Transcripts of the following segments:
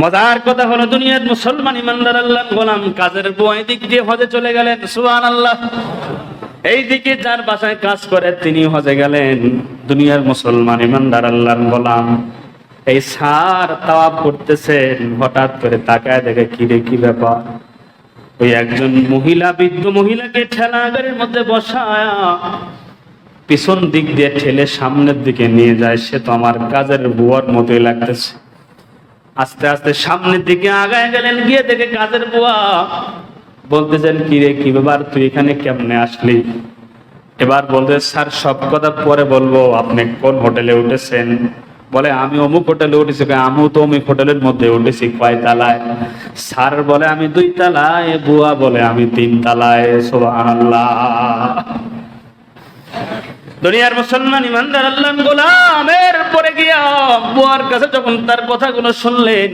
মজার কথা হলো দুনিয়ার মুসলমান ইমানদার আল্লাহর গোলাম কাজের বুয়াই দিক দিয়ে হজে চলে গেলেন, সুবহানাল্লাহ। এইদিকে যার বাসায় কাজ করে তিনি হজে গেলেন। দুনিয়ার মুসলমান ইমানদার আল্লাহর গোলাম এই সার তাওয়াফ করতেছেন, হঠাৎ করে তাকায় দেখে কি ব্যাপার। ওই একজন মহিলা, বৃদ্ধ মহিলাকে ঠেলা গাড়ির মধ্যে বসায়া পিছন দিক দিয়ে ঠেলে সামনের দিকে নিয়ে যায়। সে তো আমার কাজের বুয়ার মতোই লাগতেছে। আস্তে আস্তে সামনের দিকে আগায় গেলেন, গিয়ে দেখে কাজের বুয়া। বলতেছেন কি ব্যাপার, তুই এখানে কেমনে আসলি? এবার বলতে, স্যার সব কথা পরে বলবো, আপনি কোন হোটেলে উঠেছেন? বলে আমি অমুক হোটেলে উঠেছি। আমিও তো অমুক হোটেলের মধ্যে উঠেছি। কয় তালায়? স্যার বলে আমি 2 তালায়, বুয়া বলে আমি 3 তালায়। সুবহানাল্লাহ। দুনিয়ার মুসলমান ইমানদার আল্লাহর গোলামের পরে গিয়া বুয়ার কাছে যখন তার কথাগুলো শুনলেন,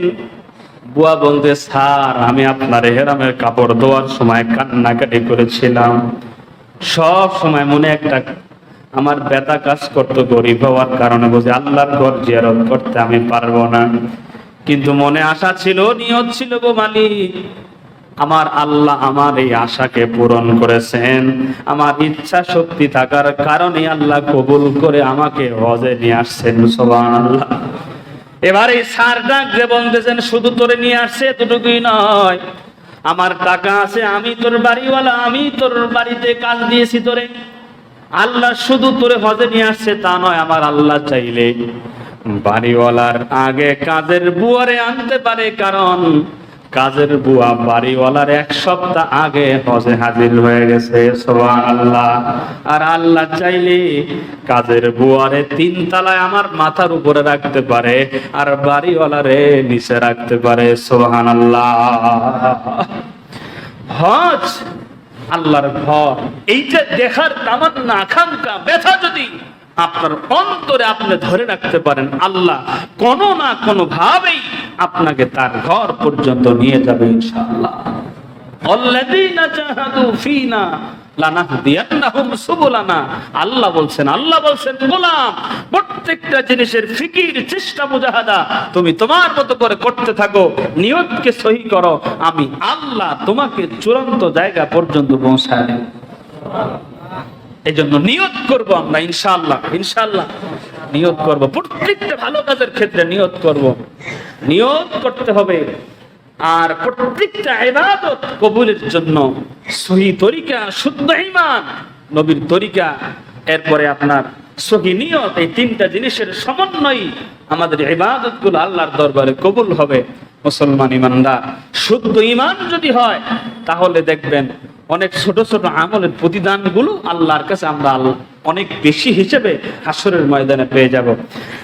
বুয়া বলতে, স্যার আমি আপনার হেরামের কাপড় ধোয়ার সময় কান্নাকাটি করেছিলাম। সব সময় মনে একটা আমার ব্যথা কাজ করতো, গরিব হওয়ার কারণে বুঝে আল্লাহর ঘর জিয়ারত করতে আমি পারবো না। কিন্তু মনে আশা ছিল, নিয়ত ছিল, গো মালিক আমার আল্লাহ আমার এই আশাকে পূরণ করেছেন। আমার ইচ্ছা শক্তি থাকার কারণে আল্লাহ কবুল করে আমাকে হজে নিয়ে আসছেন। সুবহানাল্লাহ। এবার এই স্যার ডাক দিয়ে বলতেছেন, শুধু তোরে নিয়ে আসছে এতটুকুই নয়, আমার টাকা আছে, আমি তোর বাড়িওয়ালা, আমি তোর বাড়িতে কাজ দিয়েছি তোরে। আল্লাহ শুধু তোরে হজে নিয়ে আসছে তা নয়, আমার আল্লাহ চাইলে বাড়িওয়ালার আগে কাজের বুয়ারে আনতে পারে, কারণ কাজের বুয়া বাড়িওয়ালার 1 সপ্তাহ আগে হজে হাজির হয়ে গেছে। সুবহানাল্লাহ। আর আল্লাহ চাইলে কাজের বুয়ারে 3 তালায় আমার মাথার উপরে রাখতে পারে, আর বাড়িওয়ালারে নিচে রাখতে পারে। সুবহানাল্লাহ। হজ আল্লাহর ঘর, এইটা দেখার তামান্না, আকাঙ্ক্ষা, ব্যথা যদি আপনার অন্তরে আপনি ধরে রাখতে পারেন, আল্লাহ কোনো না কোনো ভাবেই আপনাকে তার ঘর পর্যন্ত নিয়ে যাবে ইনশাআল্লাহ। আল্লাযীনা জাহাদু ফীনা লানাহদিয়ান্নাহুম সুবুলানা। আল্লাহ বলছেন গোলাম, প্রত্যেকটা জিনিসের ফিকির, চেষ্টা, মুজাহাদা তুমি তোমার মতো করে করতে থাকো, নিয়তকে সহি করো, আমি আল্লাহ তোমাকে চূড়ান্ত জায়গা পর্যন্ত পৌঁছায় দেব। এই জন্য নিয়ত করব আমরা ইনশাআল্লাহ নিয়ত করব। প্রত্যেকটা ভালো কাজের ক্ষেত্রে নিয়ত করতে হবে। আর প্রত্যেকটা ইবাদত কবুলের জন্য সহি তরিকা, শুদ্ধ ঈমান, নবীর তরিকা, এরপরে আপনার সহি নিয়ত, এই 3টা জিনিসের সমন্বয় আমাদের ইবাদতগুলো আল্লাহর দরবারে কবুল হবে। মুসলমান ইমানদার শুদ্ধ ঈমান যদি হয়, তাহলে দেখবেন অনেক ছোট ছোট আমলের প্রতিদানগুলো আল্লাহর কাছে আমরা অনেক বেশি হিসেবে হাসরের ময়দানে পেয়ে যাব।